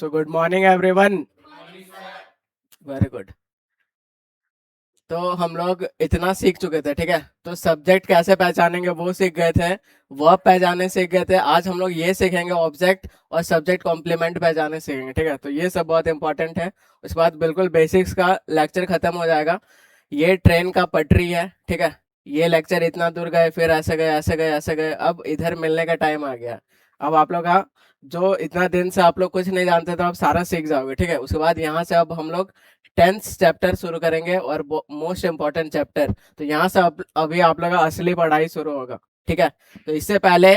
So good morning everyone. Very good. तो हम लोग इतना सीख चुके थे, ठीक है। तो सब्जेक्ट कैसे पहचानेंगे वो सीख गए थे, वर्ब पहचाने सीख गए थे। आज हम लोग ये सीखेंगे ऑब्जेक्ट और सब्जेक्ट कॉम्प्लीमेंट पहचाने सीखेंगे, ठीक है। तो ये सब बहुत इंपॉर्टेंट है। उसके बाद बिल्कुल बेसिक्स का लेक्चर खत्म हो जाएगा। ये ट्रेन का पटरी है, ठीक है। ये लेक्चर इतना दूर गए, फिर ऐसे गए ऐसे गए ऐसे गए, अब इधर मिलने का टाइम आ गया। अब आप लोग का जो इतना दिन से आप लोग कुछ नहीं जानते तो आप सारा सीख जाओगे, ठीक है। उसके बाद यहाँ से अब हम लोग 10th चैप्टर शुरू करेंगे और मोस्ट इम्पोर्टेंट चैप्टर। तो यहाँ से अभी आप लोग का असली पढ़ाई शुरू होगा, ठीक है। तो इससे पहले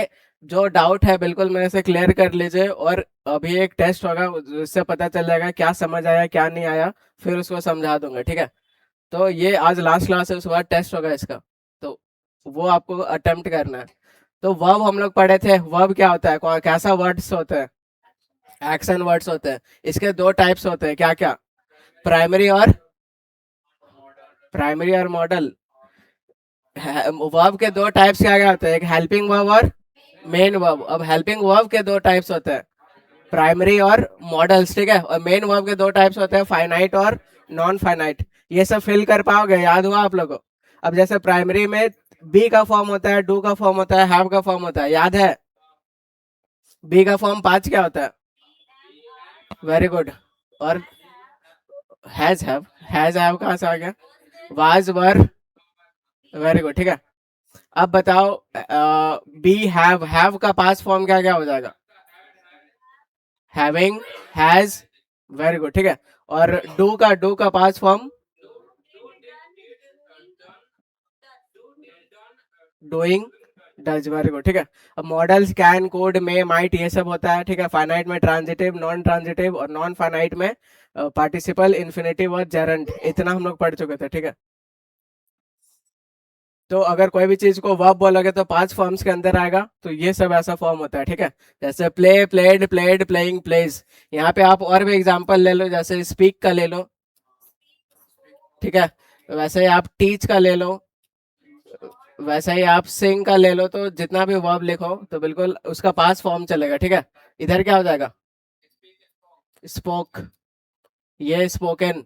जो डाउट है बिल्कुल मेरे से क्लियर कर लीजिए, और अभी एक टेस्ट होगा जिससे पता चल जाएगा क्या समझ आया क्या नहीं आया, फिर उसको समझा दूंगा, ठीक है। तो ये आज लास्ट क्लास है, उसके बाद टेस्ट होगा इसका, तो वो आपको अटेम्प्ट करना है। तो वर्ब हम लोग पढ़े थे, वर्ब क्या होता है, कैसा वर्ड्स होते हैं, एक्शन वर्ड्स होते हैं। इसके दो टाइप्स होते हैं, क्या क्या, प्राइमरी और मॉडल। वर्ब के दो टाइप्स क्या क्या होते हैं, एक हेल्पिंग वर्ब और मेन वर्ब। अब हेल्पिंग वर्ब के दो टाइप्स होते हैं, प्राइमरी और मॉडल्स, ठीक है। और मेन वर्ब के दो टाइप्स होते हैं, फाइनाइट और नॉन फाइनाइट। ये सब फिल कर पाओगे, याद हुआ आप लोगों को। अब जैसे प्राइमरी में बी का फॉर्म होता है, डू का फॉर्म होता है, हैव का फॉर्म होता है, याद है। बी का फॉर्म पांच क्या होता है, वेरी गुड। और हैज हैव कहाँ से आ गया, वाज वर, वेरी गुड, ठीक है। अब बताओ, बी हैव का पास फॉर्म क्या क्या हो जाएगा, हैविंग, हैज, वेरी गुड, ठीक है। और डू का past form doing, does, very good, ठीक है। अब modals can, could, may, might, ये सब होता है, ठीक है। फाइनाइट में ट्रांजिटिव, नॉन ट्रांजिटिव, और नॉन फाइनाइट में पार्टिसिपल, इन्फिनेटिव और जेरंट। इतना हम लोग पढ़ चुके थे, ठीक है। तो अगर कोई भी चीज को वर्ब बोलोगे तो पांच फॉर्म्स के अंदर आएगा, तो ये सब ऐसा फॉर्म होता है, ठीक है। जैसे play, played, played, playing, plays. यहाँ पे आप और भी एग्जांपल ले लो, जैसे स्पीक का ले लो, ठीक है। वैसे ही आप टीच का ले लो, वैसे ही आप सिंग का ले लो। तो जितना भी वर्ब लिखो तो बिल्कुल उसका पास फॉर्म चलेगा, ठीक है। इधर क्या हो जाएगा, स्पोक, ये स्पोकन।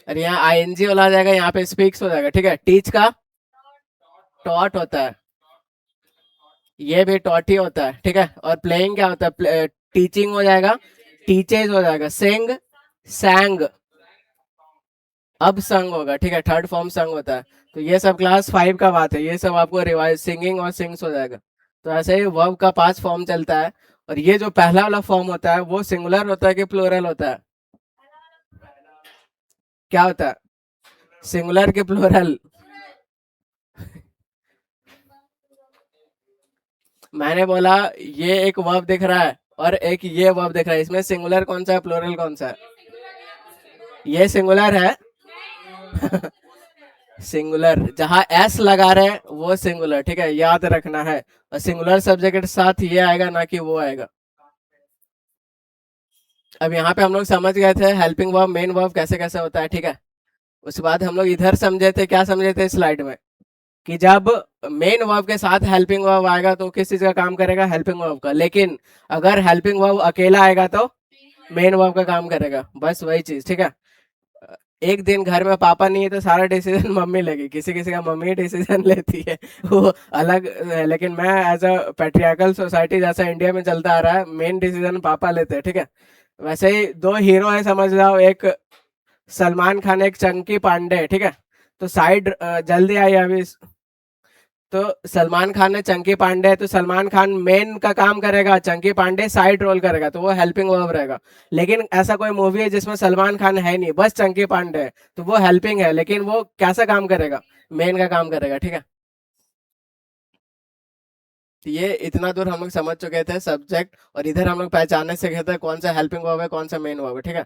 और यहाँ आईएनजी वाला आ जाएगा, यहाँ पे स्पीक्स हो जाएगा, ठीक है। टीच का टॉट होता है, ये भी टॉट ही होता है, ठीक है। और प्लेइंग क्या होता है, टीचिंग हो जाएगा, टीचेज हो जाएगा, सिंग, सैंग, अब संग होगा, ठीक है। थर्ड फॉर्म संग होता है। तो ये सब क्लास 5 का बात है, ये सब आपको रिवाइज, सिंगिंग और सिंग्स हो जाएगा। तो ऐसे ही वर्ब का 5 फॉर्म चलता है। और ये जो पहला वाला फॉर्म होता है वो सिंगुलर होता है कि प्लूरल होता है, क्या होता है, सिंगुलर के प्लूरल। मैंने बोला ये एक वर्ब दिख रहा है और एक ये वर्ब दिख रहा है, इसमें सिंगुलर कौन सा है, प्लूरल कौन सा है, ये सिंगुलर है। सिंगुलर, जहां एस लगा रहे हैं वो सिंगुलर, ठीक है, याद रखना है। और सिंगुलर सब्जेक्ट के साथ ये आएगा, ना कि वो आएगा। अब यहाँ पे हम लोग समझ गए थे हेल्पिंग वर्ब, मेन वर्ब कैसे कैसे होता है, ठीक है। उसके बाद हम लोग इधर समझे थे, क्या समझे थे स्लाइड में, कि जब मेन वर्ब के साथ हेल्पिंग वर्ब आएगा तो किस चीज का काम करेगा, हेल्पिंग वर्ब का। लेकिन अगर हेल्पिंग वर्ब अकेला आएगा तो मेन वर्ब का काम करेगा, बस वही चीज, ठीक है। एक दिन घर में पापा नहीं है तो सारा डिसीजन मम्मी लेगी, किसी किसी का मम्मी डिसीजन लेती है, वो अलग है। लेकिन मैं एज अ पैट्रियार्कल सोसाइटी जैसा इंडिया में चलता आ रहा है, मेन डिसीजन पापा लेते हैं, ठीक है। वैसे ही दो हीरो है समझ जाओ, एक सलमान खान, एक चंकी पांडे, ठीक है। तो साइड जल्दी आई अभी। तो सलमान खान ने चंकी पांडे है, तो सलमान खान मेन का काम करेगा, चंकी पांडे साइड रोल करेगा, तो वो हेल्पिंग वर्ब रहेगा। लेकिन ऐसा कोई मूवी है जिसमें सलमान खान है नहीं, बस चंकी पांडे है, तो वो हेल्पिंग है, लेकिन वो कैसा काम करेगा, मेन का काम करेगा, ठीक है। तो ये इतना दूर हम लोग समझ चुके थे सब्जेक्ट, और इधर हम लोग पहचानने सीखे थे कौन सा हेल्पिंग वर्ब है कौन सा मेन वर्ब है, ठीक है।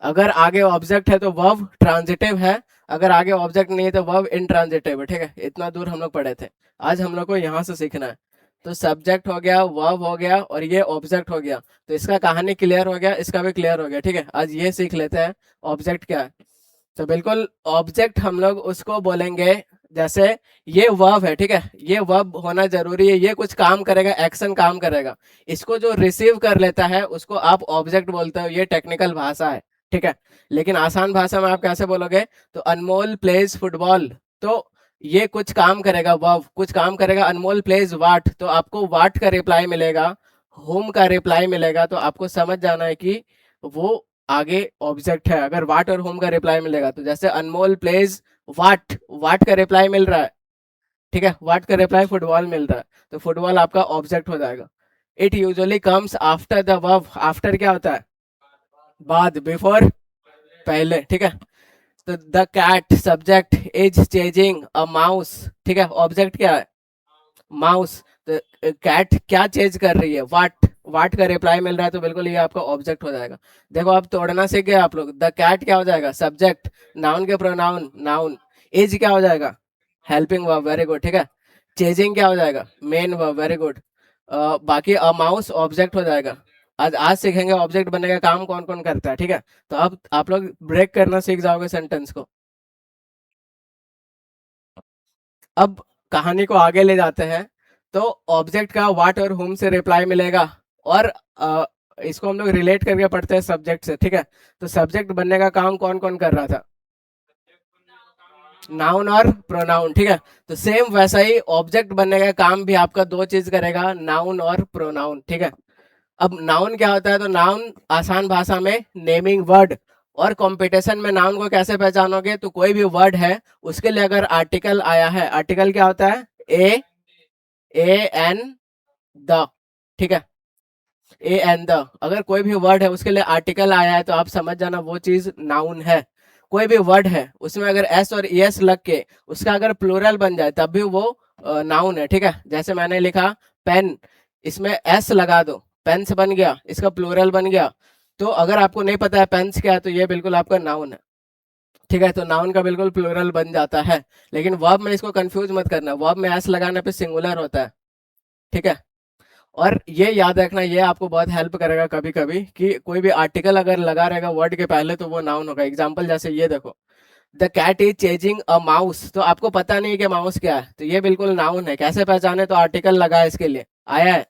अगर आगे ऑब्जेक्ट है तो वर्ब ट्रांजिटिव है, अगर आगे ऑब्जेक्ट नहीं है तो वर्ब इंट्रांजिटिव है, ठीक है। इतना दूर हम लोग पढ़े थे, आज हम लोग को यहाँ से सीखना है। तो सब्जेक्ट हो गया, वर्ब हो गया, और ये ऑब्जेक्ट हो गया। तो इसका कहानी क्लियर हो गया, इसका भी क्लियर हो गया, ठीक है। आज ये सीख लेते हैं ऑब्जेक्ट क्या है। तो बिल्कुल ऑब्जेक्ट हम लोग उसको बोलेंगे जैसे ये वर्ब है, ठीक है, ये वर्ब होना जरूरी है, ये कुछ काम करेगा, एक्शन काम करेगा, इसको जो रिसीव कर लेता है उसको आप ऑब्जेक्ट बोलते हो, ये टेक्निकल भाषा है, ठीक है। लेकिन आसान भाषा में आप कैसे बोलोगे, तो अनमोल प्लेज फुटबॉल, तो ये कुछ काम करेगा, वर्ब कुछ काम करेगा, अनमोल प्लेज वाट, तो आपको वाट का रिप्लाई मिलेगा, होम का रिप्लाई मिलेगा, तो आपको समझ जाना है कि वो आगे ऑब्जेक्ट है, अगर वाट और होम का रिप्लाई मिलेगा। तो जैसे अनमोल प्लेज वाट, वाट का रिप्लाई मिल रहा है, ठीक है, वाट का रिप्लाई फुटबॉल मिल रहा है, तो फुटबॉल आपका ऑब्जेक्ट हो जाएगा। It usually comes after the verb, after क्या होता है, बाद, बिफोर पहले, ठीक है। तो the cat subject is chasing a mouse, ठीक है, ऑब्जेक्ट क्या है, माउस, तो कैट क्या चेज कर रही है, वाट, वाट का रिप्लाई मिल रहा है, तो बिल्कुल ये आपका ऑब्जेक्ट हो जाएगा। देखो आप तोड़ना सीख गए आप लोग, द कैट क्या हो जाएगा, सब्जेक्ट, नाउन के प्रोनाउन नाउन, इज क्या हो जाएगा, हेल्पिंग वर्ब, वेरी गुड, ठीक है। चेजिंग क्या हो जाएगा, मेन वर्ब, वेरी गुड। बाकी अ माउस ऑब्जेक्ट हो जाएगा। आज आज सीखेंगे ऑब्जेक्ट बनने का काम कौन कौन करता है, ठीक है। तो अब आप लोग ब्रेक करना सीख जाओगे सेंटेंस को। अब कहानी को आगे ले जाते हैं, तो ऑब्जेक्ट का व्हाट और हुम से रिप्लाई मिलेगा, और इसको हम लोग रिलेट करके पढ़ते हैं सब्जेक्ट से, ठीक है। तो सब्जेक्ट बनने का काम कौन कौन कर रहा था, नाउन और प्रोनाउन, ठीक है। तो सेम वैसा ही ऑब्जेक्ट बनने का काम भी आपका दो चीज करेगा, नाउन और प्रोनाउन, ठीक है। अब नाउन क्या होता है, तो नाउन आसान भाषा में नेमिंग वर्ड, और कंपटीशन में नाउन को कैसे पहचानोगे, तो कोई भी वर्ड है उसके लिए अगर आर्टिकल आया है, आर्टिकल क्या होता है, ए, ए एन द, ठीक है, ए एन द, अगर कोई भी वर्ड है उसके लिए आर्टिकल आया है तो आप समझ जाना वो चीज नाउन है। कोई भी वर्ड है उसमें अगर एस और एस लग के उसका अगर प्लूरल बन जाए तब भी वो नाउन है, ठीक है। जैसे मैंने लिखा पेन, इसमें एस लगा दो, पेन्स बन गया, इसका प्लूरल बन गया। तो अगर आपको नहीं पता है पेन्स क्या है, तो ये बिल्कुल आपका नाउन है, ठीक है। तो नाउन का बिल्कुल प्लूरल बन जाता है। लेकिन वर्ब में इसको कंफ्यूज मत करना, वर्ब में एस लगाने पे सिंगुलर होता है, ठीक है। और ये याद रखना, ये आपको बहुत हेल्प करेगा कभी कभी, कि कोई भी आर्टिकल अगर लगा रहेगा वर्ड के पहले तो वो नाउन होगा। एग्जांपल जैसे ये देखो, the cat is chasing a mouse, तो आपको पता नहीं कि माउस क्या है, तो ये बिल्कुल नाउन है। कैसे पहचाने, तो आर्टिकल लगा है इसके लिए, आया है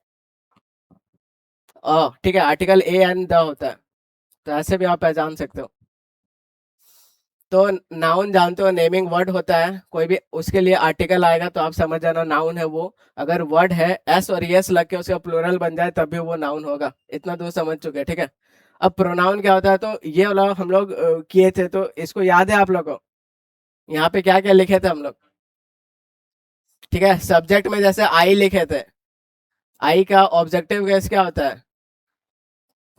ठीक है, आर्टिकल ए एन द होता है, तो ऐसे भी आप पहचान सकते हो। तो नाउन जानते हो, नेमिंग वर्ड होता है, कोई भी उसके लिए आर्टिकल आएगा तो आप समझ जाना नाउन है वो। अगर वर्ड है एस और यस लग के उसका प्लूरल बन जाए तब भी वो नाउन होगा। इतना दूर समझ चुके हैं, ठीक है। अब प्रोनाउन क्या होता है, तो ये वाला हम लोग किए थे, तो इसको याद है आप लोगों को, यहाँ पे क्या क्या लिखे थे हम लोग, ठीक है। सब्जेक्ट में जैसे आई लिखे थे, आई का ऑब्जेक्टिव केस क्या होता है,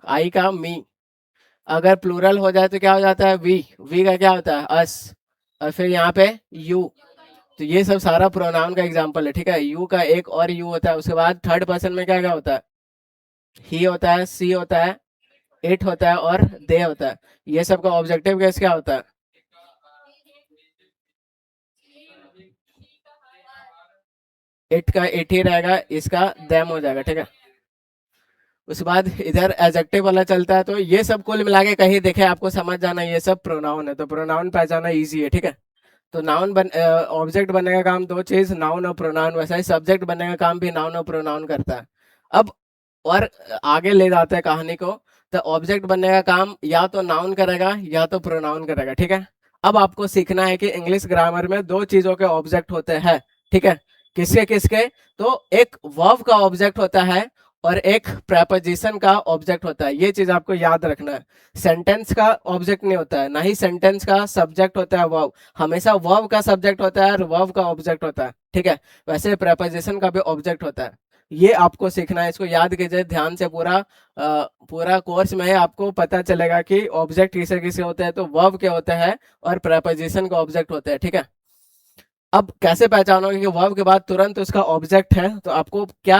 आई का मी, अगर प्लूरल हो जाए तो क्या हो जाता है, वी, वी का क्या होता है, अस, और फिर यहाँ पे यू। तो ये सब सारा प्रोनाउन का एग्जांपल है, ठीक है। यू का एक और यू होता है, उसके बाद थर्ड पर्सन में क्या क्या होता है, ही होता है, सी होता है, इट होता है, और दे होता है। ये सब का ऑब्जेक्टिव केस क्या होता है, इट का इट ही रहेगा, इसका देम हो जाएगा, ठीक है। उसके बाद इधर एडजेक्टिव वाला चलता है, तो ये सब कुल मिला के कहीं देखे आपको समझ जाना ये सब प्रोनाउन है, तो प्रोनाउन पहचाना इजी है, ठीक है। तो नाउन बन ऑब्जेक्ट बनने का काम दो चीज, नाउन और प्रोनाउन, वैसा ही सब्जेक्ट बनने का काम भी नाउन और प्रोनाउन करता है। अब और आगे ले जाते हैं कहानी को, तो ऑब्जेक्ट बनने का काम या तो नाउन करेगा या तो प्रोनाउन करेगा, ठीक है। अब आपको सीखना है कि इंग्लिश ग्रामर में दो चीजों के ऑब्जेक्ट होते हैं, ठीक है। किसके किसके, तो एक वर्ब का ऑब्जेक्ट होता है और एक प्रेपोजिशन का ऑब्जेक्ट होता है, ये चीज आपको याद रखना है। सेंटेंस का ऑब्जेक्ट नहीं होता है, ना ही सेंटेंस का सब्जेक्ट होता है वर्ब, हमेशा वर्ब का सब्जेक्ट होता है और वर्ब का ऑब्जेक्ट होता है, ठीक है। वैसे प्रेपोजिशन का भी ऑब्जेक्ट होता है, ये आपको सीखना है, इसको याद कीजिए ध्यान से। पूरा कोर्स में आपको पता चलेगा कि ऑब्जेक्ट किसे किसे होते हैं, तो वर्ब के होते हैं और प्रेपोजिशन का ऑब्जेक्ट होते हैं, ठीक है। अब कैसे पहचानोगे कि वर्ब के बाद तुरंत उसका ऑब्जेक्ट है, तो आपको क्या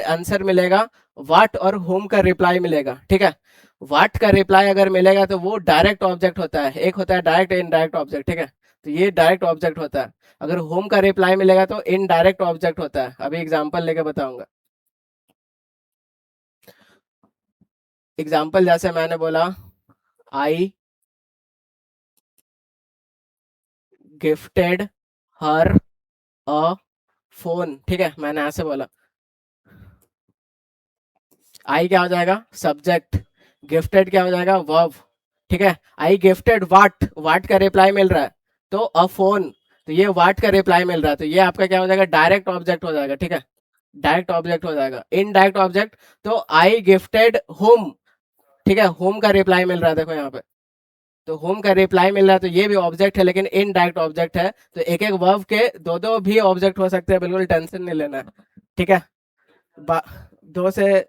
आंसर मिलेगा, वाट और होम का रिप्लाई मिलेगा, ठीक है। वाट का रिप्लाई अगर मिलेगा तो वो डायरेक्ट ऑब्जेक्ट होता है, एक होता है डायरेक्ट इनडायरेक्ट ऑब्जेक्ट, ठीक है। तो ये डायरेक्ट ऑब्जेक्ट होता है। अगर होम का रिप्लाई मिलेगा तो इनडायरेक्ट ऑब्जेक्ट होता है। अभी एग्जांपल लेके बताऊंगा। एग्जांपल जैसे मैंने बोला, I gifted her a phone, ठीक है, मैंने ऐसे बोला। आई क्या हो जाएगा, सब्जेक्ट। गिफ्टेड क्या हो जाएगा, वर्ब। ठीक है, आई गिफ्टेड वाट, वाट का रिप्लाई मिल रहा है, तो अ फोन। तो ये वाट का रिप्लाई मिल रहा है, तो ये आपका क्या हो जाएगा, डायरेक्ट ऑब्जेक्ट हो जाएगा। ठीक है, डायरेक्ट ऑब्जेक्ट हो जाएगा। इनडायरेक्ट ऑब्जेक्ट, तो आई गिफ्टेड होम, ठीक है, होम का रिप्लाई मिल रहा है, देखो यहाँ पे, तो होम का रिप्लाई मिल रहा है, तो ये भी ऑब्जेक्ट है, लेकिन इनडायरेक्ट ऑब्जेक्ट है। तो एक एक वर्ब के दो दो भी ऑब्जेक्ट हो सकते हैं, बिल्कुल टेंशन नहीं लेना है। ठीक है, बा- दो से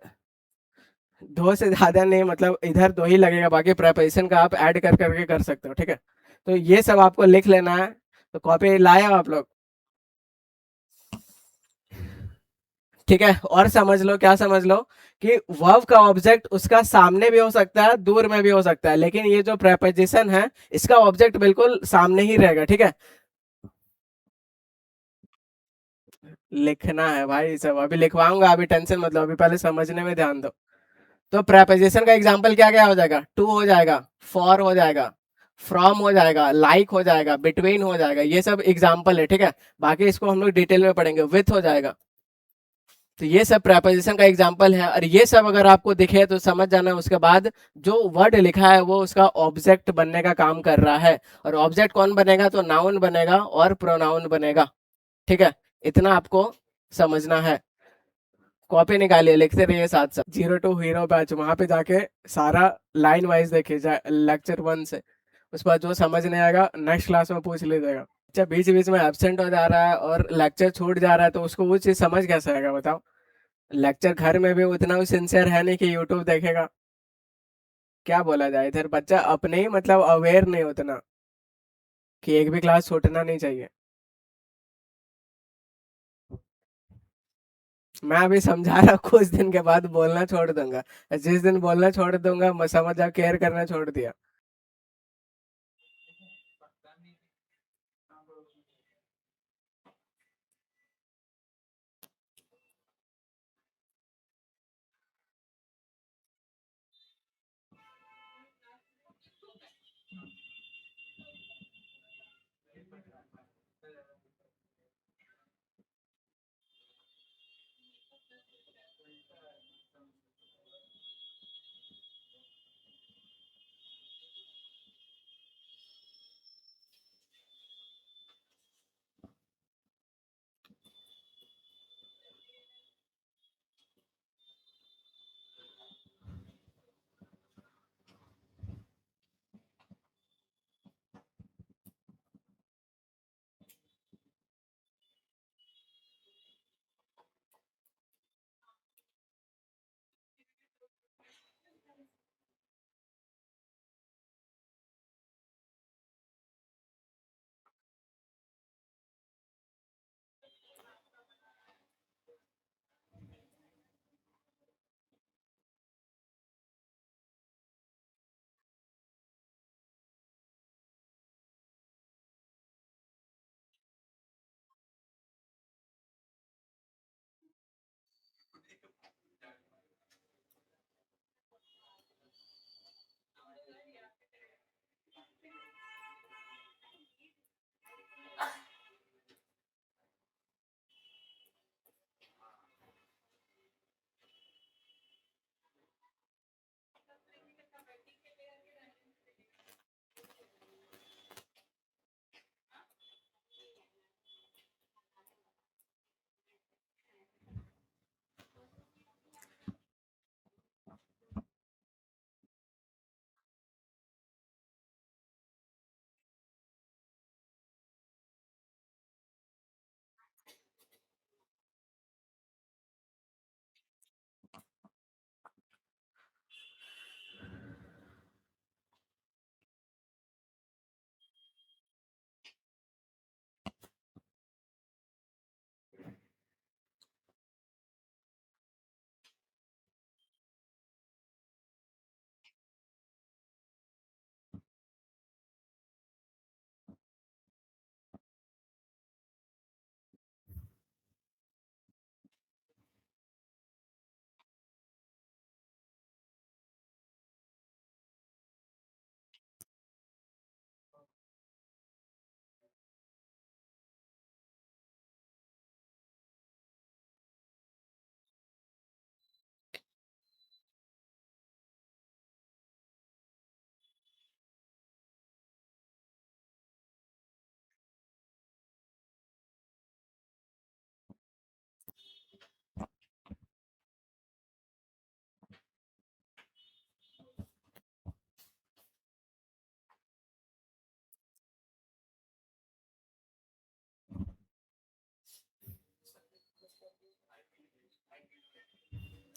दो से ज्यादा नहीं, मतलब इधर दो ही लगेगा, बाकी प्रेपरेशन का आप ऐड कर करके कर सकते हो। ठीक है, तो ये सब आपको लिख लेना है। तो कॉपी लाए हो आप लोग? ठीक है, और समझ लो, क्या समझ लो, कि वर्ब का ऑब्जेक्ट उसका सामने भी हो सकता है, दूर में भी हो सकता है, लेकिन ये जो प्रेपोजिशन है, इसका ऑब्जेक्ट बिल्कुल सामने ही रहेगा। ठीक है, लिखना है भाई सब, अभी लिखवाऊंगा, अभी टेंशन मतलब, अभी पहले समझने में ध्यान दो। तो प्रेपोजिशन का एग्जांपल क्या क्या हो जाएगा, टू हो जाएगा, फॉर हो जाएगा, फ्रॉम हो जाएगा, लाइक हो जाएगा, बिटवीन हो जाएगा, ये सब एग्जांपल है। ठीक है, बाकी इसको हम लोग डिटेल में पढ़ेंगे, विथ हो जाएगा। तो ये सब प्रेपोजिशन का एग्जांपल है, और ये सब अगर आपको दिखे तो समझ जाना, उसके बाद जो वर्ड लिखा है वो उसका ऑब्जेक्ट बनने का काम कर रहा है। और ऑब्जेक्ट कौन बनेगा, तो नाउन बनेगा और प्रोनाउन बनेगा। ठीक है, इतना आपको समझना है। कॉपी निकालिए, लिखते रहिए साथ साथ। जीरो टू हीरो बैच, वहां पे जाके सारा लाइन वाइज देखिए, लेक्चर वन से। उस पर जो समझ नहीं आएगा नेक्स्ट क्लास में पूछ लीजिएगा। अच्छा, बीच बीच में एब्सेंट हो जा रहा है और लेक्चर छूट जा रहा है, तो उसको वो चीज समझ कैसे आएगा बताओ। लेक्चर घर में भी उतना भी सिंसियर है नहीं कि यूट्यूब देखेगा। क्या बोला जाए, इधर बच्चा अपने ही मतलब अवेयर नहीं उतना, कि एक भी क्लास छूटना नहीं चाहिए। मैं अभी समझा रहा हूँ, कुछ दिन के बाद बोलना छोड़ दूंगा। जिस दिन बोलना छोड़ दूंगा, मैं समझ जाओ केयर करना छोड़ दिया।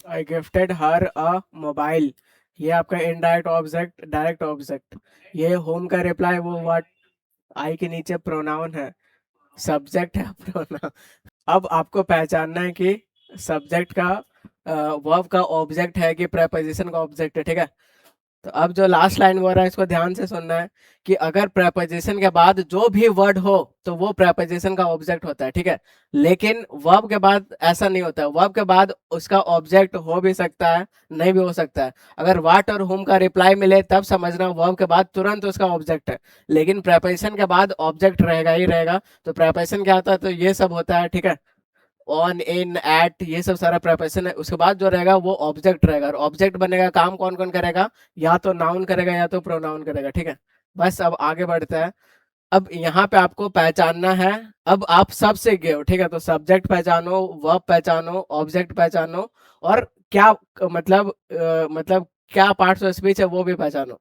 I gifted her a mobile, ये आपका इनडायरेक्ट ऑब्जेक्ट, डायरेक्ट ऑब्जेक्ट। ये होम का रिप्लाई वो व्हाट, आई के नीचे प्रोनाउन है, सब्जेक्ट है प्रोनाउन। अब आपको पहचानना है कि सब्जेक्ट का वर्ब का ऑब्जेक्ट है कि प्रेपोजिशन का ऑब्जेक्ट है, ठीक है। तो अब जो लास्ट लाइन बोल रहा है इसको ध्यान से सुनना है कि अगर प्रेपोजिशन के बाद जो भी वर्ड हो तो वो प्रेपोजिशन का ऑब्जेक्ट होता है, ठीक है। लेकिन वर्ब के बाद ऐसा नहीं होता है, वर्ब के बाद उसका ऑब्जेक्ट हो भी सकता है, नहीं भी हो सकता है। अगर वाट और हुम का रिप्लाई मिले तब समझना वर्ब के बाद तुरंत उसका ऑब्जेक्ट है, लेकिन प्रेपोजिशन के बाद ऑब्जेक्ट रहेगा ही रहेगा। तो प्रेपोजिशन क्या होता है, तो ये सब होता है, ठीक है। ऑन, इन, एट, ये सब सारा प्रेपोजिशन है। उसके बाद जो रहेगा वो ऑब्जेक्ट रहेगा, और ऑब्जेक्ट बनने का काम कौन कौन करेगा, या तो नाउन करेगा या तो प्रोनाउन करेगा, ठीक है। बस अब आगे बढ़ता है। अब यहाँ पे आपको पहचानना है, अब आप सब सीख गए हो, ठीक है। तो सब्जेक्ट पहचानो, वर्ब पहचानो, ऑब्जेक्ट पहचानो, और क्या मतलब मतलब क्या पार्ट्स ऑफ स्पीच है वो भी पहचानो।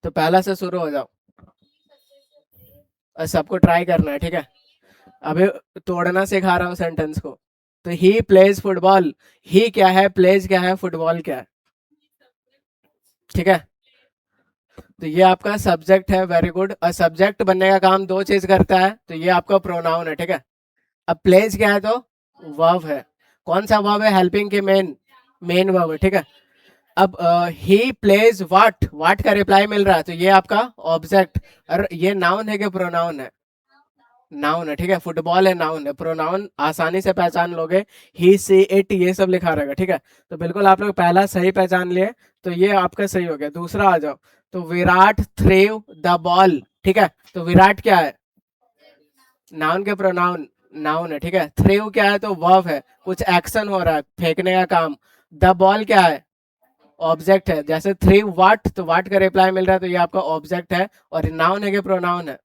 तो पहला से शुरू हो जाओ, और सबको ट्राई करना है, ठीक है। अभी तोड़ना सिखा रहा हूँ सेंटेंस को। तो ही प्लेज फुटबॉल, ही क्या है, प्लेज क्या है, फुटबॉल क्या है, ठीक है। तो ये आपका सब्जेक्ट है, वेरी गुड। और सब्जेक्ट बनने का काम दो चीज करता है, तो ये आपका प्रोनाउन है, ठीक है। अब प्लेज क्या है, तो वर्ब है। कौन सा वर्ब है, हेल्पिंग के मेन, मेन वर्ब है, ठीक है। अब ही प्लेज वाट, वाट का रिप्लाई मिल रहा है, तो ये आपका ऑब्जेक्ट। और ये नाउन है कि प्रोनाउन है, नाउन है, ठीक है। फुटबॉल है, नाउन है। प्रोनाउन आसानी से पहचान लोगे, ही, सी, इट, ये सब लिखा रहेगा, ठीक है। तो बिल्कुल आप लोग पहला सही पहचान लिए, तो ये आपका सही हो गया। दूसरा आ जाओ। तो विराट थ्रेव द बॉल, ठीक है। तो विराट क्या है, नाउन के प्रोनाउन, नाउन है, ठीक है। थ्रेव क्या है, तो वर्ब है, कुछ एक्शन हो रहा है, फेंकने का काम। द बॉल क्या है, ऑब्जेक्ट है। जैसे थ्री वाट, तो वाट का रिप्लाई मिल रहा है, तो ये आपका ऑब्जेक्ट है। और नाउन है कि प्रोनाउन है,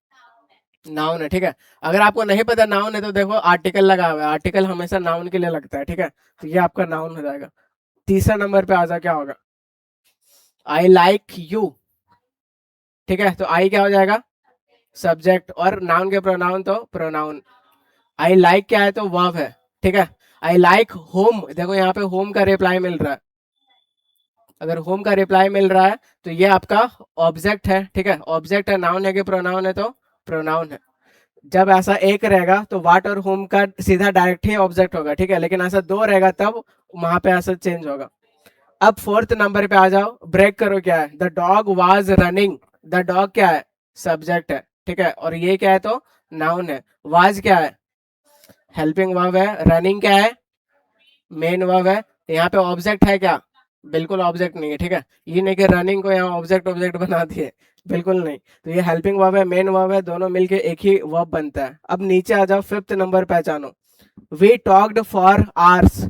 नाउन है, ठीक है। अगर आपको नहीं पता नाउन है, तो देखो आर्टिकल लगा हुआ है, आर्टिकल हमेशा नाउन के लिए लगता है, ठीक है। तो ये आपका नाउन हो जाएगा। तीसरा नंबर पे आ जा, क्या होगा, आई लाइक यू, ठीक है। तो आई क्या हो जाएगा, सब्जेक्ट, और नाउन के प्रोनाउन तो प्रोनाउन। आई लाइक क्या है, तो वर्ब है, ठीक है। आई लाइक होम, देखो यहाँ पे होम का रिप्लाई मिल रहा है। अगर होम का रिप्लाई मिल रहा है, तो ये आपका ऑब्जेक्ट है, ठीक है। ऑब्जेक्ट है, नाउन है कि प्रोनाउन है, तो प्रोनाउन है। जब ऐसा एक रहेगा तो वाट और होम का सीधा डायरेक्ट ही ऑब्जेक्ट होगा, ठीक है। लेकिन ऐसा दो रहेगा तब वहां पे ऐसा चेंज होगा। अब फोर्थ नंबर पे आ जाओ, ब्रेक करो, क्या है, the dog was running. The dog क्या है, सब्जेक्ट है, ठीक है। और ये क्या है, तो नाउन है। वाज क्या है, हेल्पिंग वर्ब है। रनिंग क्या है, मेन वर्ब है। यहाँ पे ऑब्जेक्ट है क्या, बिल्कुल ऑब्जेक्ट नहीं है, ठीक है। ये नहीं कि रनिंग को यहाँ ऑब्जेक्ट ऑब्जेक्ट बना दिए, बिल्कुल नहीं। तो ये हेल्पिंग वर्ब है, मेन वर्ब है, दोनों मिलके एक ही वर्ब बनता है। अब नीचे आ जाओ, फिफ्थ नंबर पहचानो, we talked for hours.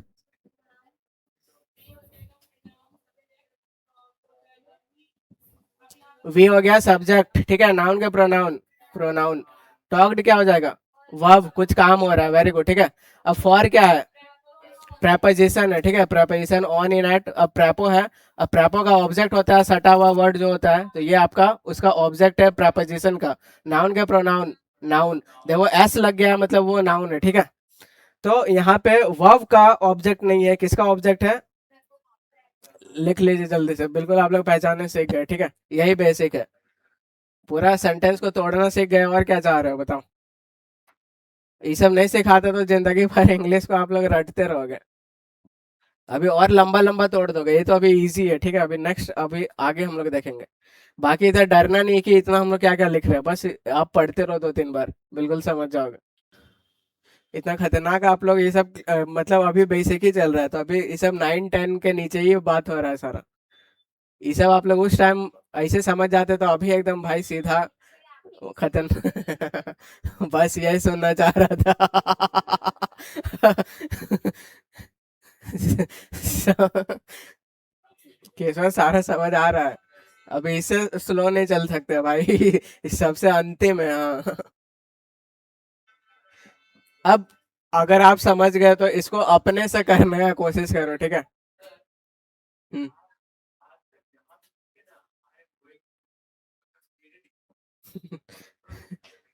We हो गया सब्जेक्ट, ठीक है। नाउन के प्रोनाउन, प्रोनाउन। टॉक्ड क्या हो जाएगा, वर्ब, कुछ काम हो रहा है, वेरी गुड, ठीक है। अब फॉर क्या है, प्रेपोजिशन है, ठीक है। Preposition on, in, at. अब प्रेपो है, अब प्रेपो का ऑब्जेक्ट होता है सटा हुआ वर्ड जो होता है, तो ये आपका उसका ऑब्जेक्ट है प्रेपोजिशन का। नाउन के प्रोनाउन, नाउन। देखो एस लग गया मतलब वो नाउन है, ठीक है। तो यहाँ पे वर्ब का ऑब्जेक्ट नहीं है, किसका ऑब्जेक्ट है, लिख लीजिए जल्दी से, बिल्कुल आप लोग पहचानने सीख गए, ठीक है। यही बेसिक है, पूरा सेंटेंस को तोड़ना सीख गए, और क्या चाह रहे हो बताओ। ये सब नहीं सिखाते तो जिंदगी भर इंग्लिश को आप लोग रटते रहोगे। अभी और लंबा लंबा तोड़ दोगे, ये तो अभी इजी है, ठीक है। अभी नेक्स्ट, अभी आगे हम लोग देखेंगे। बाकी इधर डरना नहीं है कि इतना हम लोग क्या क्या लिख रहे हैं, बस आप पढ़ते रहो दो तीन बार, बिल्कुल समझ जाओगे। इतना खतरनाक आप लोग ये सब मतलब अभी बेसिक ही चल रहा है, तो अभी ये सब 9 10 के नीचे ही बात हो रहा है सारा। ये सब आप लोग उस टाइम ऐसे समझ जाते तो अभी एकदम भाई सीधा खत्म। बस यही सुनना चाह रहा था। केशव सारा समझ आ रहा है, अभी इससे स्लो नहीं चल सकते भाई। इस सबसे अंतिम है, हाँ। अब अगर आप समझ गए तो इसको अपने से करने का कोशिश करो, ठीक है। हम्म।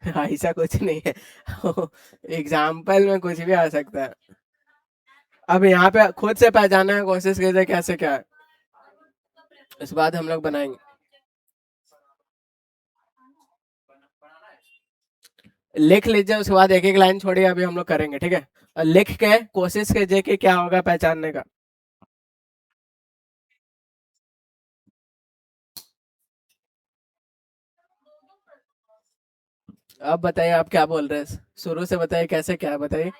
ऐसा कुछ नहीं है। एग्जाम्पल में कुछ भी आ सकता है। अब यहाँ पे खुद से पहचानने की कोशिश कीजिए कैसे क्या है, इस बाद हम लोग बनाएंगे। लिख लीजिए, उसके बाद एक एक लाइन छोड़िए, अभी हम लोग करेंगे, ठीक है। और लिख के कोशिश कीजिए कि क्या होगा पहचानने का। अब बताइए आप क्या बोल रहे हैं, शुरू से बताइए कैसे क्या है, बताइए।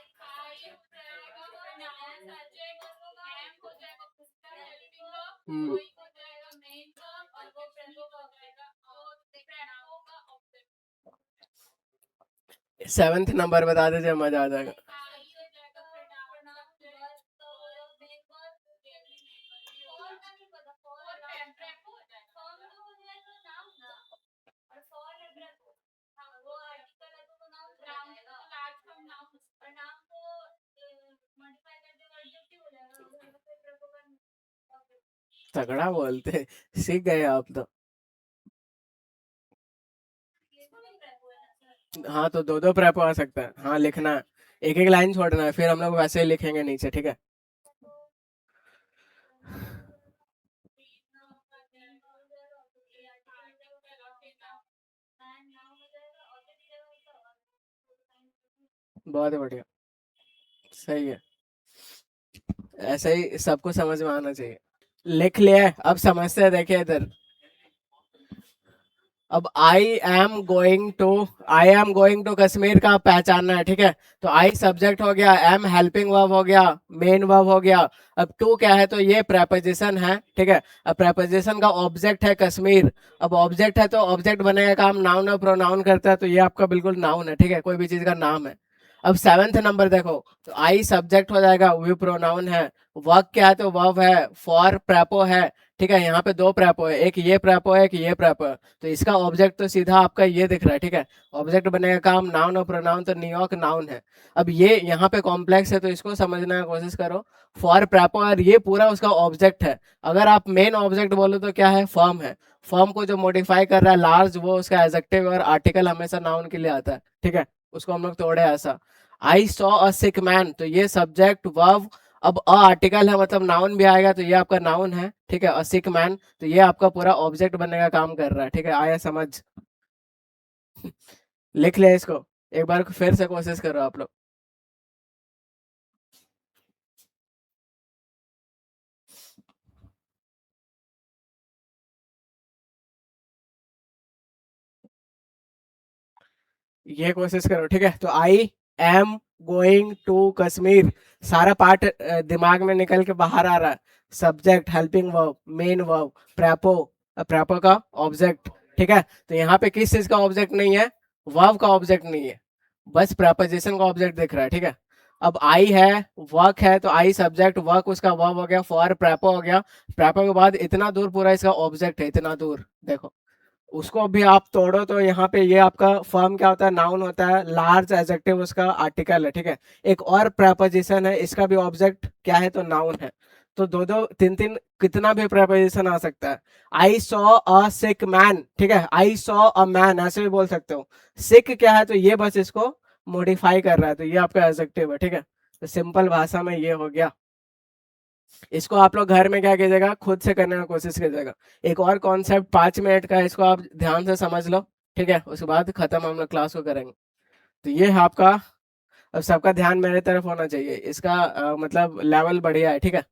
हम्म, 7th नंबर बता दीजिए, मजा आ जाएगा। तगड़ा बोलते, सीख गए आप तो। हाँ तो दो दो प्रेपो आ सकता है, हाँ लिखना है, एक एक लाइन छोड़ना है, फिर हम लोग वैसे ही लिखेंगे नीचे, ठीक है। बहुत बढ़िया, सही है, ऐसे ही सबको समझ में आना चाहिए। लिख लिया है, अब समझते हैं, देखिए इधर। अब I am going to Kashmir का पहचानना है, ठीक है। तो आई सब्जेक्ट हो गया, एम हेल्पिंग वर्ब हो गया, मेन वर्ब हो गया। अब टू क्या है, तो ये प्रेपोजिशन है, ठीक है। अब प्रेपोजिशन का ऑब्जेक्ट है कश्मीर। अब ऑब्जेक्ट है तो ऑब्जेक्ट बनेगा काम नाउन और प्रोनाउन करता है, तो ये आपका बिल्कुल नाउन है, ठीक है, कोई भी चीज का नाम है। अब 7th नंबर देखो, तो आई सब्जेक्ट हो जाएगा, वी प्रोनाउन है। वर्क क्या है, तो वर्ब है, फॉर प्रेपो है, ठीक है। यहाँ पे दो प्रेपो है, एक ये प्रेपो है, एक ये प्रेपो है। तो इसका ऑब्जेक्ट तो सीधा आपका ये दिख रहा है, ठीक है। ऑब्जेक्ट बनेगा काम नाउन और प्रोनाउन, तो न्यूयॉर्क नाउन है। अब ये यहाँ पे कॉम्प्लेक्स है, तो इसको समझने की कोशिश करो। फॉर प्रेपो और ये पूरा उसका ऑब्जेक्ट है। अगर आप मेन ऑब्जेक्ट बोलो तो क्या है, फर्म है। फर्म को जो मॉडिफाई कर रहा है लार्ज, वो उसका एडजेक्टिव, और आर्टिकल हमेशा नाउन के लिए आता है, ठीक है। उसको हम लोग तोड़े ऐसा। I saw a sick man, तो ये सब्जेक्ट वर्ब। अब अ आर्टिकल है, मतलब नाउन भी आएगा, तो ये आपका नाउन है, ठीक है। अ सिक मैन, तो ये आपका पूरा ऑब्जेक्ट बनने का काम कर रहा है, ठीक है। आया समझ? लिख लिया इसको, एक बार फिर से कोशिश करो आप लोग। ये कोशिश करो, ठीक है। तो I am going to Kashmir, सारा पार्ट दिमाग में निकल के बाहर आ रहा है। Subject, helping verb, main verb, prepo, prepo का ऑब्जेक्ट, ठीक है। तो यहाँ पे किस चीज का ऑब्जेक्ट नहीं है, वर्ब का ऑब्जेक्ट नहीं है, बस प्रेपोजिशन का ऑब्जेक्ट दिख रहा है, ठीक है। अब आई है, वर्क है, तो आई सब्जेक्ट, वर्क उसका वर्ब हो गया, फॉर प्रेपो हो गया। प्रेपो के बाद इतना दूर पूरा इसका ऑब्जेक्ट है, इतना दूर देखो। उसको भी आप तोड़ो तो यहाँ पे ये आपका फर्म क्या होता है, नाउन होता है, लार्ज एडजेक्टिव उसका आर्टिकल है, ठीक है। एक और प्रेपोजिशन है, इसका भी ऑब्जेक्ट क्या है, तो नाउन है। तो दो दो तीन तीन कितना भी प्रेपोजिशन आ सकता है। I saw a sick man, ठीक है, आई सॉ अ मैन ऐसे भी बोल सकते हो। सिक क्या है, तो ये बस इसको मॉडिफाई कर रहा है, तो ये आपका एडजेक्टिव है, ठीक है। तो सिंपल भाषा में ये हो गया। इसको आप लोग घर में क्या कीजिएगा, खुद से करने की कोशिश कीजिएगा। एक और कॉन्सेप्ट 5 मिनट का है, इसको आप ध्यान से समझ लो, ठीक है। उसके बाद खत्म हम लोग क्लास को करेंगे। तो ये है आपका। अब सबका ध्यान मेरे तरफ होना चाहिए, इसका मतलब लेवल बढ़िया है, ठीक है।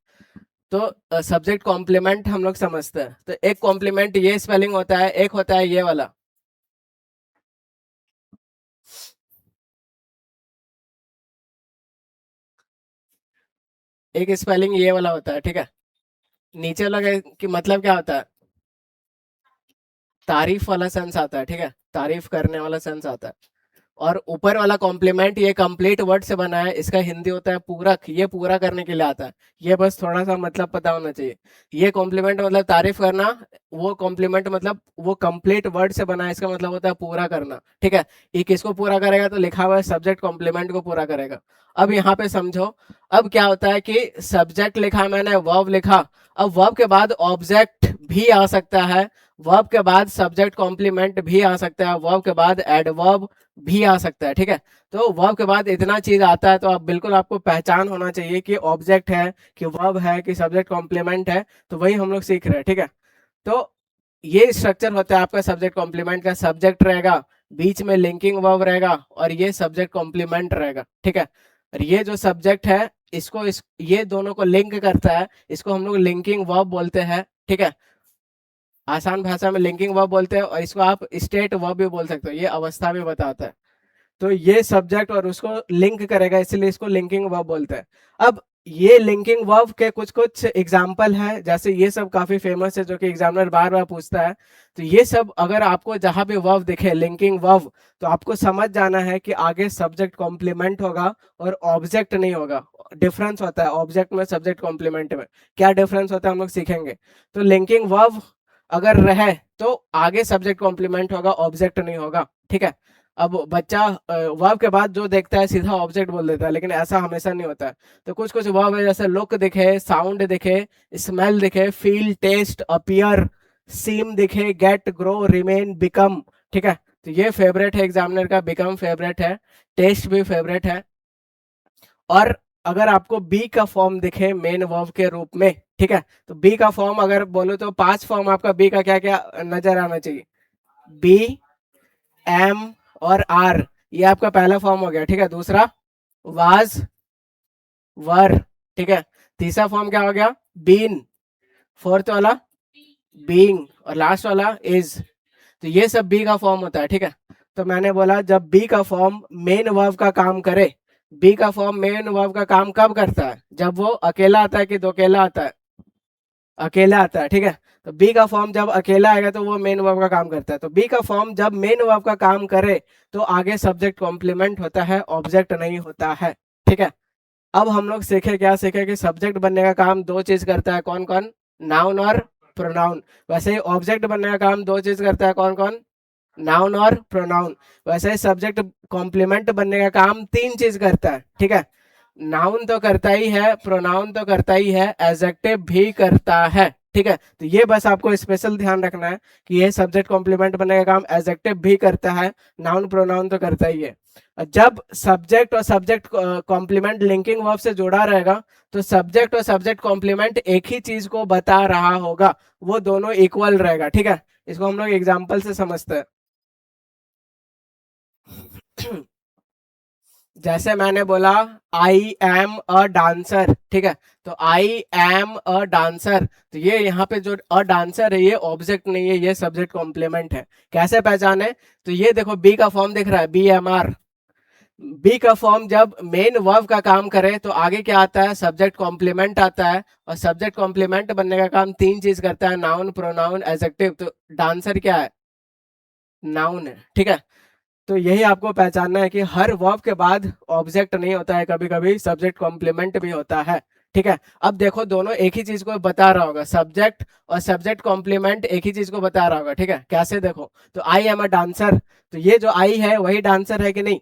तो सब्जेक्ट कॉम्प्लीमेंट हम लोग समझते हैं, तो एक कॉम्प्लीमेंट ये स्पेलिंग होता है, एक होता है ये वाला। एक स्पेलिंग ये वाला होता है, ठीक है। नीचे वाला कि मतलब क्या होता है, तारीफ वाला सेंस आता है, ठीक है, तारीफ करने वाला सेंस आता है। और ऊपर वाला कॉम्प्लीमेंट ये कंप्लीट वर्ड से बना है, इसका हिंदी होता है पूरक, ये पूरा करने के लिए आता है। ये बस थोड़ा सा मतलब पता होना चाहिए। ये कॉम्प्लीमेंट मतलब तारीफ करना, वो कॉम्प्लीमेंट मतलब वो कंप्लीट वर्ड से बना है, इसका मतलब होता है पूरा करना, ठीक है। ये किसको पूरा करेगा, तो लिखा हुआ है सब्जेक्ट कॉम्प्लीमेंट को पूरा करेगा। अब यहाँ पे समझो, अब क्या होता है कि सब्जेक्ट लिखा मैंने, वर्ब लिखा। अब वर्ब के बाद ऑब्जेक्ट भी आ सकता है, वर्ब के बाद सब्जेक्ट कॉम्प्लीमेंट भी आ सकता है, वर्ब के बाद एडवर्ब भी आ सकता है, ठीक है। तो वर्ब के बाद इतना चीज आता है तो आप बिल्कुल, आपको पहचान होना चाहिए कि ऑब्जेक्ट है कि वर्ब है कि सब्जेक्ट कॉम्प्लीमेंट है, तो वही हम लोग सीख रहे हैं, ठीक है। तो ये स्ट्रक्चर होता है आपका सब्जेक्ट कॉम्प्लीमेंट का। सब्जेक्ट रहेगा, बीच में लिंकिंग वर्ब रहेगा, और ये सब्जेक्ट कॉम्प्लीमेंट रहेगा, ठीक है। और ये जो सब्जेक्ट है, इसको ये दोनों को लिंक करता है, इसको हम लोग लिंकिंग वर्ब बोलते हैं, ठीक है। आसान भाषा में लिंकिंग वर्ब बोलते हैं, और इसको आप स्टेट वर्ब भी बोल सकते हो, ये अवस्था भी बताता है। तो ये सब्जेक्ट और उसको लिंक करेगा, इसलिए इसको लिंकिंग वर्ब बोलते हैं। अब ये लिंकिंग वर्ब के कुछ कुछ एग्जाम्पल है, जैसे ये सब काफी फेमस है जो कि एग्जामिनर बार बार पूछता है। तो ये सब अगर आपको जहां भी वर्ब दिखे लिंकिंग वर्ब, तो आपको समझ जाना है कि आगे सब्जेक्ट कॉम्प्लीमेंट होगा और ऑब्जेक्ट नहीं होगा। डिफरेंस होता है ऑब्जेक्ट में सब्जेक्ट कॉम्प्लीमेंट में, क्या डिफरेंस होता है हम लोग सीखेंगे। तो लिंकिंग वर्ब अगर रहे तो आगे सब्जेक्ट कॉम्प्लीमेंट होगा, ऑब्जेक्ट नहीं होगा, ठीक है। अब बच्चा वर्ब के बाद जो देखता है सीधा ऑब्जेक्ट बोल देता है, लेकिन ऐसा हमेशा नहीं होता है। तो कुछ कुछ वर्ब है, जैसे लुक दिखे, साउंड दिखे, स्मेल दिखे, फील, टेस्ट, अपीयर, सीम दिखे, गेट, ग्रो, रिमेन, बिकम, ठीक है। तो ये फेवरेट है एग्जामिनर का, बिकम फेवरेट है, टेस्ट भी फेवरेट है। और अगर आपको बी का फॉर्म दिखे मेन वर्ब के रूप में, ठीक है, तो बी का फॉर्म अगर बोलो तो 5 फॉर्म आपका बी का क्या क्या नजर आना चाहिए। बी, एम और आर, ये आपका पहला फॉर्म हो गया, ठीक है। दूसरा वाज, वर, ठीक है। तीसरा फॉर्म क्या हो गया, बीन। फोर्थ वाला बीइंग, और लास्ट वाला इज। तो ये सब बी का फॉर्म होता है, ठीक है। तो मैंने बोला जब बी का फॉर्म मेन वर्ब का काम करे, बी का फॉर्म मेन वर्ब का काम कब करता है, जब वो अकेला आता है कि दो अकेला आता है, अकेला आता है, ठीक है। तो बी का फॉर्म जब अकेला आएगा तो वो मेन वर्ब का काम करता है। तो बी का फॉर्म जब मेन वर्ब का काम करे तो आगे सब्जेक्ट कॉम्प्लीमेंट होता है, ऑब्जेक्ट नहीं होता है, ठीक है। अब हम लोग सीखे, क्या सीखे कि सब्जेक्ट बनने का काम दो चीज करता है, कौन कौन, नाउन और प्रोनाउन। वैसे ही ऑब्जेक्ट बनने का काम दो चीज करता है, कौन कौन, नाउन और प्रोनाउन। वैसे ही सब्जेक्ट कॉम्प्लीमेंट बनने का काम तीन चीज करता है, ठीक है। नाउन तो करता ही है, प्रोनाउन तो करता ही है, एडजेक्टिव भी करता है, ठीक है। तो ये बस आपको स्पेशल ध्यान रखना है कि ये सब्जेक्ट कॉम्प्लीमेंट बनने का काम एडजेक्टिव भी करता है, नाउन प्रोनाउन तो करता ही है। जब सब्जेक्ट और सब्जेक्ट कॉम्प्लीमेंट लिंकिंग वर्ब से जुड़ा रहेगा तो सब्जेक्ट और सब्जेक्ट कॉम्प्लीमेंट एक ही चीज को बता रहा होगा, वो दोनों इक्वल रहेगा, ठीक है। इसको हम लोग एग्जाम्पल से समझते हैं। जैसे मैंने बोला आई एम अ डांसर, ठीक है। तो आई एम अ डांसर, तो ये यहाँ पे जो अ डांसर है ये ऑब्जेक्ट नहीं है, ये सब्जेक्ट कॉम्प्लीमेंट है। कैसे पहचाने, तो ये देखो बी का फॉर्म दिख रहा है, बी एम आर। बी का फॉर्म जब मेन वर्ब का काम करे तो आगे क्या आता है, सब्जेक्ट कॉम्प्लीमेंट आता है। और सब्जेक्ट कॉम्प्लीमेंट बनने का काम तीन चीज करता है, नाउन, प्रोनाउन, एडजेक्टिव। तो डांसर क्या है, नाउन है, ठीक है। तो यही आपको पहचानना है कि हर वर्ब के बाद ऑब्जेक्ट नहीं होता है, कभी कभी सब्जेक्ट कॉम्प्लीमेंट भी होता है, ठीक है। अब देखो दोनों एक ही चीज को बता रहा होगा, सब्जेक्ट और सब्जेक्ट कॉम्प्लीमेंट एक ही चीज को बता रहा होगा, ठीक है। कैसे देखो, तो आई एम अ डांसर, तो ये जो आई है वही डांसर है कि नहीं,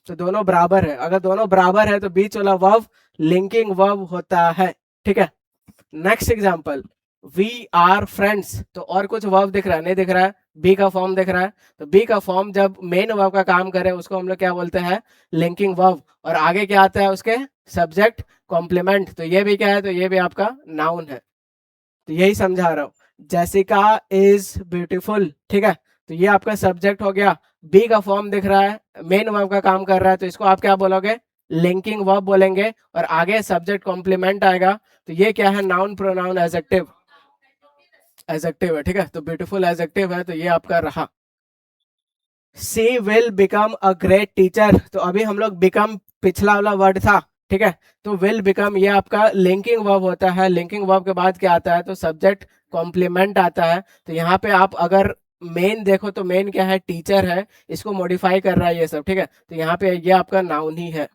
तो दोनों बराबर है। अगर दोनों बराबर है तो बीच वाला वर्ब लिंकिंग वर्ब होता है, ठीक है। Next example, we are friends, तो और कुछ वर्ब दिख रहा है, नहीं दिख रहा है, बी का फॉर्म दिख रहा है। तो बी का फॉर्म जब मेन वर्ब का काम करे उसको हम लोग क्या बोलते हैं, लिंकिंग वर्ब। और आगे क्या आता है उसके, सब्जेक्ट कॉम्प्लीमेंट। तो ये भी क्या है, तो ये भी आपका नाउन है। तो यही समझा रहा हूँ, जैसिका इज ब्यूटीफुल, ठीक है। तो ये आपका सब्जेक्ट हो गया, बी का फॉर्म दिख रहा है, मेन वर्ब का काम कर रहा है, तो इसको आप क्या बोलोगे, लिंकिंग वर्ब बोलेंगे। और आगे सब्जेक्ट कॉम्प्लीमेंट आएगा, तो ये क्या है, नाउन, प्रोनाउन, एडजेक्टिव, एडजेक्टिव है, ठीक है। तो ब्यूटीफुल एडजेक्टिव है, तो ये आपका रहा। She will become a great teacher, तो अभी हम लोग बिकम पिछला वाला वर्ड था, ठीक है। तो विल बिकम ये आपका लिंकिंग वर्ब होता है। लिंकिंग वर्ब के बाद क्या आता है, तो सब्जेक्ट कॉम्प्लीमेंट आता है। तो यहाँ पे आप अगर मेन देखो तो मेन क्या है, टीचर है, इसको मॉडिफाई कर रहा है ये सब, ठीक है। तो यहाँ पे ये आपका नाउन ही है,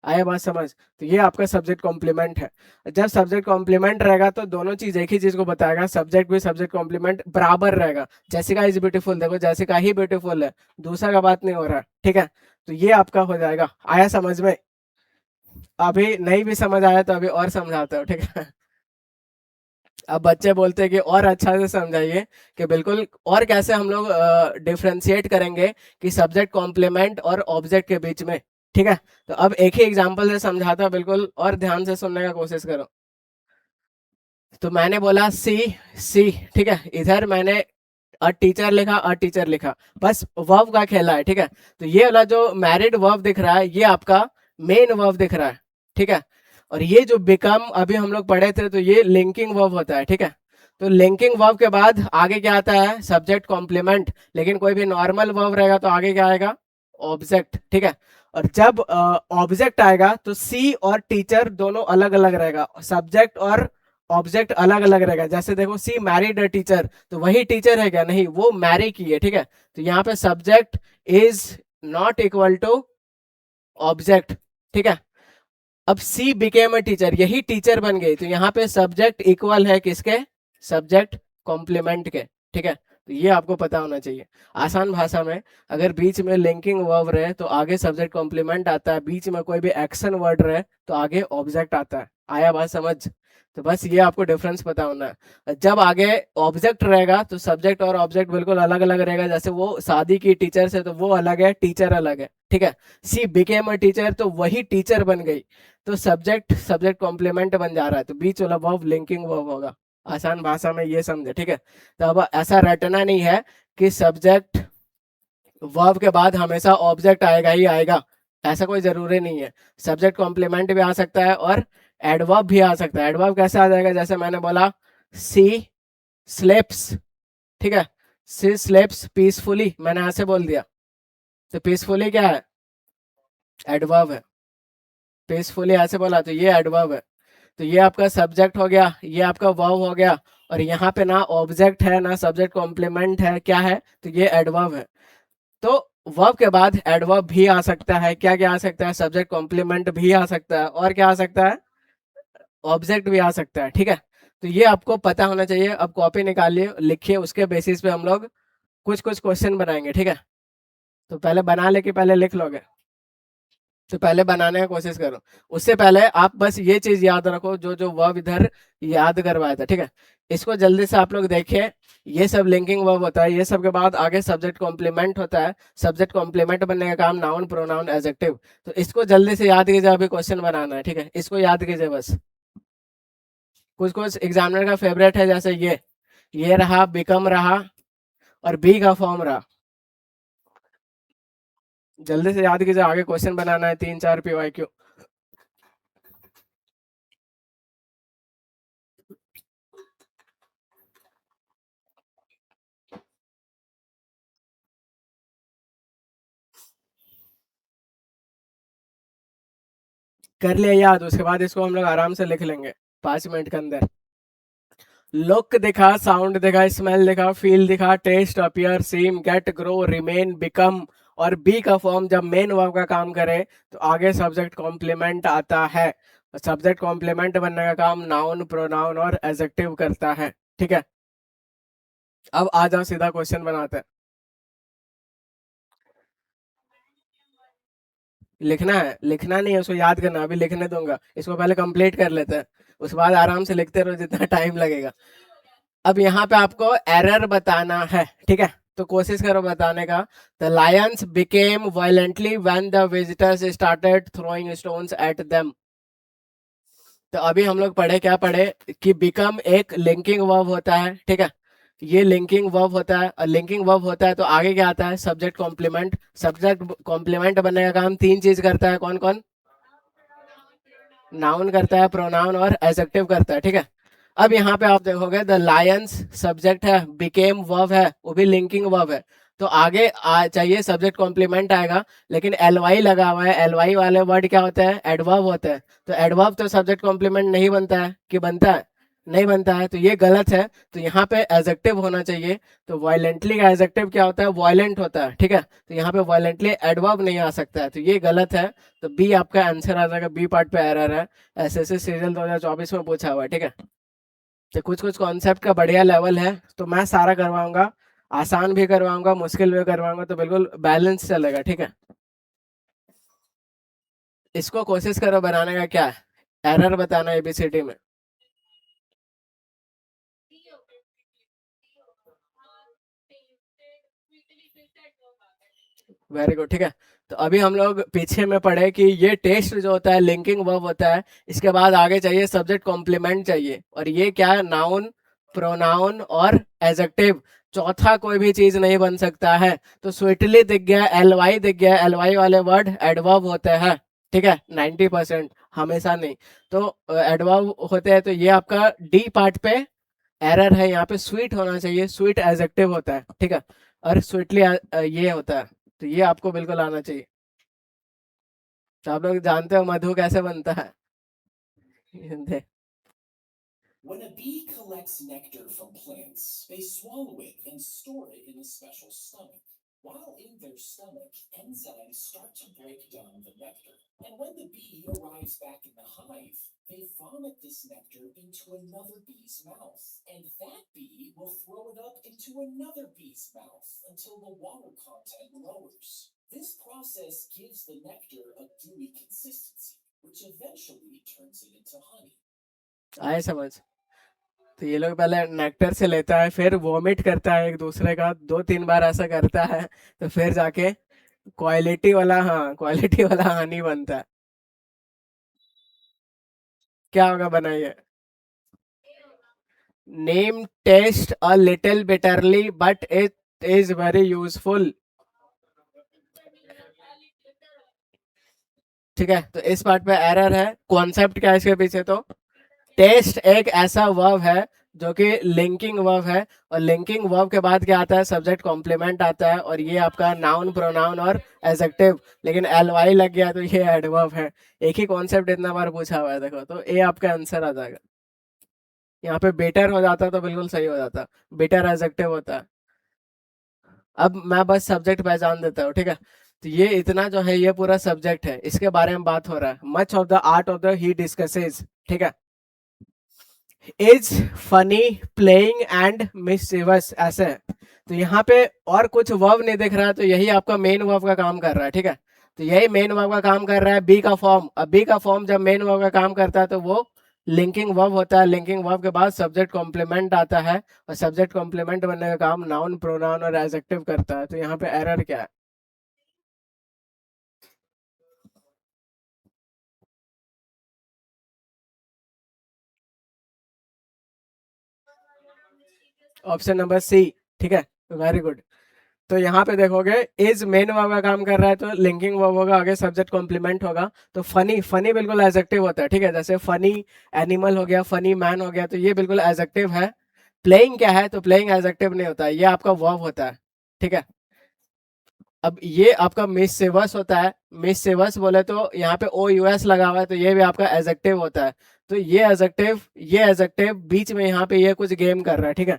आया बात समझ। तो ये आपका सब्जेक्ट कॉम्प्लीमेंट है। जब सब्जेक्ट कॉम्प्लीमेंट रहेगा तो दोनों चीज एक ही चीज को बताएगा, सब्जेक्ट भी सब्जेक्ट कॉम्प्लीमेंट बराबर रहेगा। जैसिका इज ब्यूटीफुल, देखो जैसिका ही ब्यूटीफुल है, दूसरा का बात नहीं हो रहा है, ठीक है। तो ये आपका हो जाएगा, आया समझ में। अभी नहीं भी समझ आया तो अभी और समझाता हूँ, ठीक है। अब बच्चे बोलते हैं कि और अच्छा से समझाइए कि बिल्कुल और कैसे हम लोग डिफरेंशिएट करेंगे कि सब्जेक्ट कॉम्प्लीमेंट और ऑब्जेक्ट के बीच में। ठीक है, तो अब एक ही एग्जांपल से समझाता हूं, बिल्कुल और ध्यान से सुनने का कोशिश करो। तो मैंने बोला सी सी, ठीक है, इधर मैंने अ टीचर लिखा, अ टीचर लिखा, बस वर्ब का खेला है। ठीक है, तो ये वाला जो मैरिड वर्ब दिख रहा है ये आपका मेन वर्ब दिख रहा है। ठीक है, और ये जो बिकम अभी हम लोग पढ़े थे तो ये लिंकिंग वर्ब होता है। ठीक है, तो लिंकिंग वर्ब के बाद आगे क्या आता है, सब्जेक्ट कॉम्प्लीमेंट, लेकिन कोई भी नॉर्मल वर्ब रहेगा तो आगे क्या आएगा, ऑब्जेक्ट। ठीक है, और जब ऑब्जेक्ट आएगा तो सी और टीचर दोनों अलग अलग रहेगा, सब्जेक्ट और ऑब्जेक्ट अलग अलग रहेगा। जैसे देखो सी मैरिड अ टीचर, तो वही टीचर है क्या, नहीं, वो मैरी की है। ठीक है, तो यहाँ पे subject is not equal to object. ठीक है, अब सी बिकेम अ टीचर, यही टीचर बन गई, तो यहाँ पे सब्जेक्ट इक्वल है किसके, सब्जेक्ट कॉम्प्लीमेंट के। ठीक है, तो ये आपको पता होना चाहिए। आसान भाषा में अगर बीच में लिंकिंग वर्ब रहे तो आगे सब्जेक्ट कॉम्प्लीमेंट आता है, बीच में कोई भी एक्शन वर्ड रहे तो आगे ऑब्जेक्ट आता है। आया बात समझ? तो बस ये आपको डिफरेंस पता होना है। जब आगे ऑब्जेक्ट रहेगा तो सब्जेक्ट और ऑब्जेक्ट बिल्कुल अलग अलग रहेगा। जैसे वो शादी की टीचर से तो वो अलग है, टीचर अलग है। ठीक है, सी बिकेम अ टीचर तो वही टीचर बन गई, तो सब्जेक्ट सब्जेक्ट कॉम्प्लीमेंट बन जा रहा है, तो बीच वाला वर्ब लिंकिंग वर्ब होगा। आसान भाषा में ये समझे। ठीक है, तो अब ऐसा रटना नहीं है कि सब्जेक्ट वर्ब के बाद हमेशा ऑब्जेक्ट आएगा ही आएगा, ऐसा कोई जरूरी नहीं है। सब्जेक्ट कॉम्प्लीमेंट भी आ सकता है और एडवर्ब भी आ सकता है। एडवर्ब कैसे आ जाएगा, जैसे मैंने बोला सी स्लेप्स, ठीक है, सी स्लेप्स पीसफुली, मैंने ऐसे बोल दिया, तो पीसफुली क्या है, एडवर्ब है। पीसफुली ऐसे बोला तो ये एडवर्ब है। तो ये आपका सब्जेक्ट हो गया, ये आपका वर्ब हो गया, और यहाँ पे ना ऑब्जेक्ट है ना सब्जेक्ट कॉम्प्लीमेंट है, क्या है, तो ये एडवर्ब है। तो वर्ब के बाद एडवर्ब भी आ सकता है, क्या क्या आ सकता है, सब्जेक्ट कॉम्प्लीमेंट भी आ सकता है, और क्या आ सकता है, ऑब्जेक्ट भी आ सकता है। ठीक है, तो ये आपको पता होना चाहिए। अब कॉपी निकालिए, लिखिए, उसके बेसिस पे हम लोग कुछ कुछ क्वेश्चन बनाएंगे। ठीक है, तो पहले बना ले कि पहले लिख लोगे, तो पहले बनाने की कोशिश करो। उससे पहले आप बस ये चीज याद रखो, जो जो वर्ब इधर याद करवाया था। ठीक है, इसको जल्दी से आप लोग देखिए। ये सब लिंकिंग वर्ब होता है, ये सब के बाद आगे सब्जेक्ट कॉम्प्लीमेंट होता है। सब्जेक्ट कॉम्प्लीमेंट बनने का काम नाउन प्रोनाउन एडजेक्टिव। तो इसको जल्दी से याद कीजिए, अभी क्वेश्चन बनाना है। ठीक है, इसको याद कीजिए बस। कुछ कुछ एग्जामिनर का फेवरेट है, जैसे ये रहा, बिकम रहा, और बी का फॉर्म रहा। जल्दी से याद कीजिए, आगे क्वेश्चन बनाना है, 3 4 PYQ। कर लिया याद, उसके बाद इसको हम लोग आराम से लिख लेंगे 5 मिनट के अंदर। लुक दिखा, साउंड दिखा, स्मेल दिखा, फील दिखा, टेस्ट, अपियर, सीम, गेट, ग्रो, रिमेन, बिकम, और बी का फॉर्म जब मेन वर्ब का काम करे तो आगे सब्जेक्ट कॉम्प्लीमेंट आता है। सब्जेक्ट कॉम्प्लीमेंट बनने का काम नाउन प्रोनाउन और एडजेक्टिव करता है। ठीक है, अब आ जाओ सीधा क्वेश्चन बनाते हैं। लिखना है, लिखना नहीं है, उसको याद करना, अभी लिखने दूंगा, इसको पहले कंप्लीट कर लेते हैं, उसके बाद आराम से लिखते रहो जितना टाइम लगेगा। अब यहाँ पे आपको एरर बताना है। ठीक है, तो कोशिश करो बताने का। The Lions became violently when the visitors started throwing stones at them. तो अभी हम लोग पढ़े, क्या पढ़े, कि बिकम एक लिंकिंग वर्ब होता है। ठीक है, ये लिंकिंग वर्ब होता है, और लिंकिंग वर्ब होता है तो आगे क्या आता है, सब्जेक्ट कॉम्प्लीमेंट। सब्जेक्ट कॉम्प्लीमेंट बनने का काम 3 चीज करता है, कौन कौन, नाउन करता है, प्रोनाउन और एडजेक्टिव करता है। ठीक है, अब यहाँ पे आप देखोगे द लायंस सब्जेक्ट है, बिकेम वर्ब है, वो भी लिंकिंग वर्ब है, तो आगे चाहिए सब्जेक्ट कॉम्प्लीमेंट आएगा, लेकिन एल वाई लगा हुआ है। एल वाई वाले वर्ड क्या होता है, एडवर्ब होता है। तो एडवर्ब तो सब्जेक्ट कॉम्प्लीमेंट नहीं बनता है, कि बनता है, नहीं बनता है, तो ये गलत है। तो यहाँ पे एडजेक्टिव होना चाहिए। तो वायलेंटली का एडजेक्टिव क्या होता है, वायलेंट होता है। ठीक है, तो यहाँ पे वायलेंटली एडवर्ब नहीं आ सकता है, तो ये गलत है। तो बी आपका आंसर आ जाएगा, बी पार्ट पे एरर है। एसएससी सीरियल 2024 में पूछा हुआ है। ठीक है, तो कुछ कुछ कॉन्सेप्ट का बढ़िया लेवल है, तो मैं सारा करवाऊंगा, आसान भी करवाऊंगा, मुश्किल भी करवाऊंगा, तो बिल्कुल बैलेंस चलेगा। ठीक है, इसको कोशिश करो बनाने का, क्या है, एरर बताना एबीसीडी में। वेरी गुड, ठीक है। तो अभी हम लोग पीछे में पढ़े कि ये टेस्ट जो होता है लिंकिंग वर्ब होता है, इसके बाद आगे चाहिए सब्जेक्ट कॉम्प्लीमेंट चाहिए, और ये क्या है, नाउन, प्रोनाउन और एडजेक्टिव। चौथा कोई भी चीज नहीं बन सकता है। तो स्वीटली दिख गया, एल वाई दिख गया, एल वाई वाले वर्ड एडवर्ब होते हैं, ठीक है, 90%, हमेशा नहीं। तो एडवर्ब होते हैं, तो ये आपका डी पार्ट पे एरर है, यहाँ पे स्वीट होना चाहिए, स्वीट एडजेक्टिव होता है, ठीक है, और स्वीटली ये होता है। तो ये आपको बिल्कुल आना चाहिए। तो आप लोग जानते हो मधु कैसे बनता है? दे- When a bee collects nectar from plants, they swallow it and store it in a special stomach. While in their stomach, enzymes start to break down the nectar. And when the bee arrives back in the hive, they vomit this nectar into another bee's mouth. And that bee will throw it up into another bee's mouth until the water content lowers. This process gives the nectar a dewy consistency, which eventually turns it into honey. आए समझ? तो ये लोग पहले nectar से लेता है, फिर वॉमिट करता है एक दूसरे का, 2-3 बार ऐसा करता है, तो फिर जाके क्वालिटी वाला, हाँ, क्वालिटी वाला हनी बनता है। क्या होगा, बनाइए। Neem taste a little bitterly but it is very useful, ठीक है। तो इस पार्ट पे एरर है। कॉन्सेप्ट क्या है इसके पीछे? तो टेस्ट एक ऐसा वर्ब है जो कि लिंकिंग वर्ब है, और लिंकिंग वर्ब के बाद क्या आता है, सब्जेक्ट कॉम्प्लीमेंट आता है, और ये आपका नाउन, प्रोनाउन और एडजेक्टिव। लेकिन एल वाई लग गया तो ये एडवर्ब है। एक ही कॉन्सेप्ट इतना बार पूछा हुआ है, देखो, तो ये आपका आंसर आ जाएगा। यहाँ पे बेटर हो जाता तो बिल्कुल सही हो जाता, बेटर एडजेक्टिव होता है। अब मैं बस सब्जेक्ट पहचान देता हूँ, ठीक है। तो ये इतना जो है, ये पूरा सब्जेक्ट है, इसके बारे में बात हो रहा है। Much of the art of the he discusses, ठीक है। इज फनी, प्लेइंग एंड मिसचिवस, ऐसे है। तो यहाँ पे और कुछ वर्ब नहीं दिख रहा है, तो यही आपका मेन वर्ब का काम कर रहा है, ठीक है। तो यही मेन वर्ब का काम कर रहा है। बी का फॉर्म, अब बी का फॉर्म जब मेन वर्ब का काम करता है तो वो लिंकिंग वर्ब होता है। लिंकिंग वर्ब के बाद सब्जेक्ट कॉम्प्लीमेंट आता है, और सब्जेक्ट कॉम्प्लीमेंट बनने का काम नाउन, प्रोनाउन और एडजेक्टिव करता है। तो यहाँ पे एरर क्या है? ऑप्शन नंबर सी, ठीक है, वेरी गुड। तो यहाँ पे देखोगे, इज मेन वर्ब का काम कर रहा है, तो लिंकिंग वर्ब होगा, आगे सब्जेक्ट कॉम्प्लीमेंट होगा। तो फनी, फनी बिल्कुल एडजेक्टिव होता है, ठीक है। जैसे फनी एनिमल हो गया, फनी मैन हो गया, तो ये बिल्कुल एडजेक्टिव है। प्लेइंग क्या है? तो प्लेइंग एडजेक्टिव नहीं होता है, ये आपका वर्ब होता है, ठीक है। अब ये आपका मिस सेवस होता है। मिस सेवस बोले तो यहाँ पे ओ यू एस लगा हुआ है, तो ये भी आपका एडजेक्टिव होता है। तो ये एडजेक्टिव बीच में यहाँ पे ये कुछ गेम कर रहा है, ठीक है।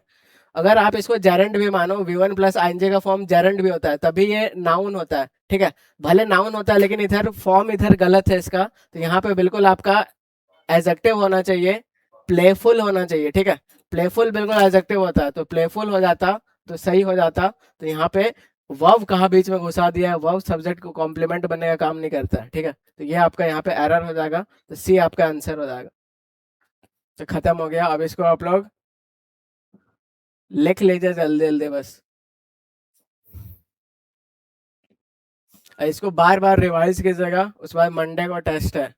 अगर आप इसको जेरेंड भी मानो, V1 प्लस आईएनजी का फॉर्म जेरेंड भी होता है, तभी ये नाउन होता है, ठीक है। भले नाउन होता है, लेकिन इधर फॉर्म इधर गलत है इसका। तो यहाँ पे बिल्कुल आपका एडजेक्टिव होना चाहिए, प्लेफुल होना चाहिए, ठीक है। प्लेफुल बिल्कुल एडजेक्टिव होता है, तो प्लेफुल हो जाता तो सही हो जाता। तो यहाँ पे वर्ब कहाँ बीच में घुसा दिया है, वर्ब सब्जेक्ट को कॉम्प्लीमेंट बनने का काम नहीं करता है, ठीक है। तो ये आपका यहाँ पे एरर हो जाएगा, तो सी आपका आंसर हो जाएगा। तो खत्म हो गया। अब इसको आप लोग लिख लीजिए जल्दी जल्दी बस। इसको बार बार रिवाइज कीजिएगा, उसके बाद मंडे को टेस्ट है।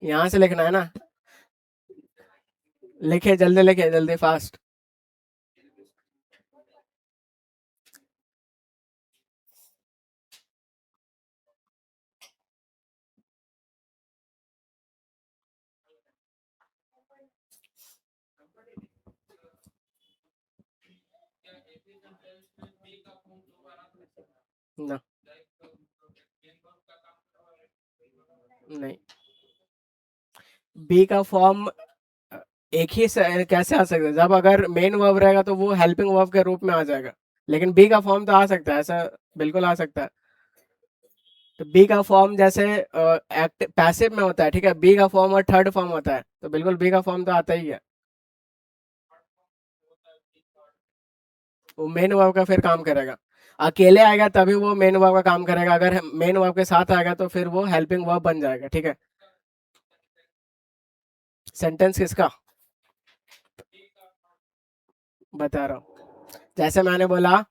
यहाँ से लिखना है ना, लिखे जल्दी, लिखे जल्दी, फास्ट। ना, नहीं, बी का फॉर्म एक ही कैसे आ सकता है? जब अगर मेन वर्ब रहेगा तो वो हेल्पिंग वर्ब के रूप में आ जाएगा, लेकिन बी का फॉर्म तो आ सकता है, ऐसा बिल्कुल आ सकता है। तो बी का फॉर्म जैसे एक्ट पैसिव में होता है, ठीक है, बी का फॉर्म और थर्ड फॉर्म होता है, तो बिल्कुल बी का फॉर्म तो आता ही है। वो मेन वर्ब का फिर काम करेगा। अकेले आएगा तभी वो मेन वर्ब का काम करेगा, अगर मेन वर्ब के साथ आएगा तो फिर वो हेल्पिंग वर्ब बन जाएगा, ठीक है। सेंटेंस किसका? बता रहा हूँ। जैसे मैंने बोला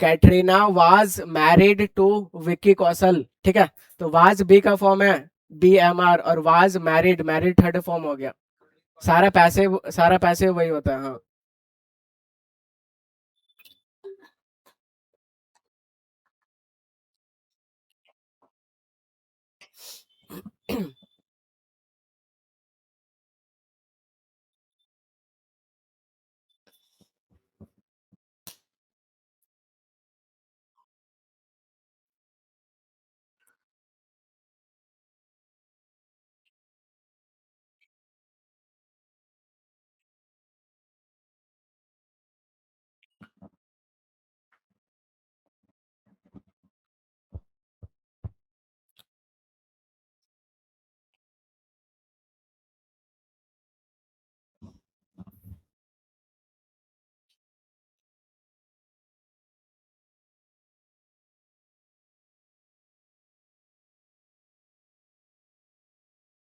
Katrina was married to Vicky Kaushal, ठीक है, तो वाज बी का फॉर्म है, BMR, और was married, married third form हो गया। सारा पैसे वही होता है, हाँ।